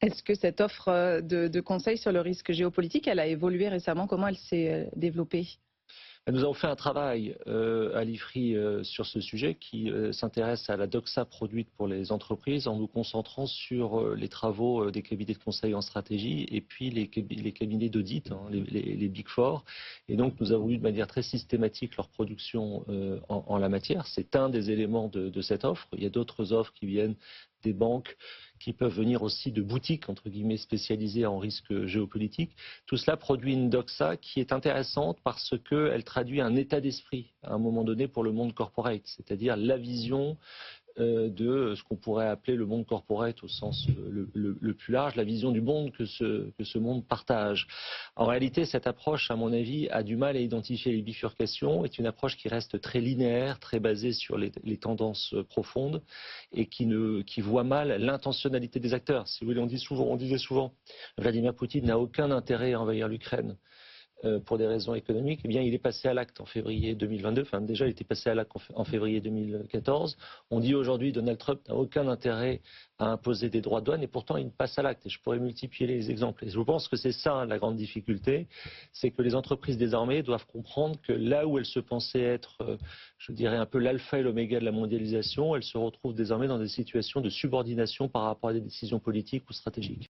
Est-ce que cette offre de conseils sur le risque géopolitique, elle a évolué récemment? Comment elle s'est développée? Nous avons fait un travail à l'IFRI sur ce sujet qui s'intéresse à la doxa produite pour les entreprises en nous concentrant sur les travaux des cabinets de conseil en stratégie et puis les cabinets d'audit, hein, les Big Four. Et donc nous avons eu de manière très systématique leur production en la matière. C'est un des éléments de cette offre. Il y a d'autres offres qui viennent des banques, qui peuvent venir aussi de boutiques, entre guillemets, spécialisées en risque géopolitique. Tout cela produit une doxa qui est intéressante parce qu'elle traduit un état d'esprit, à un moment donné, pour le monde corporate, c'est-à-dire la vision de ce qu'on pourrait appeler le monde corporate au sens le plus large, la vision du monde que ce monde partage. En réalité, cette approche, à mon avis, a du mal à identifier les bifurcations, est une approche qui reste très linéaire, très basée sur les tendances profondes et qui voit mal l'intentionnalité des acteurs. Si vous voulez, on disait souvent, Vladimir Poutine n'a aucun intérêt à envahir l'Ukraine pour des raisons économiques. Eh bien, il est passé à l'acte en février 2022. Enfin, déjà, il était passé à l'acte en février 2014. On dit aujourd'hui Donald Trump n'a aucun intérêt à imposer des droits de douane et pourtant il passe à l'acte. Et je pourrais multiplier les exemples. Et je pense que c'est ça la grande difficulté, c'est que les entreprises désormais doivent comprendre que là où elles se pensaient être, je dirais un peu l'alpha et l'oméga de la mondialisation, elles se retrouvent désormais dans des situations de subordination par rapport à des décisions politiques ou stratégiques.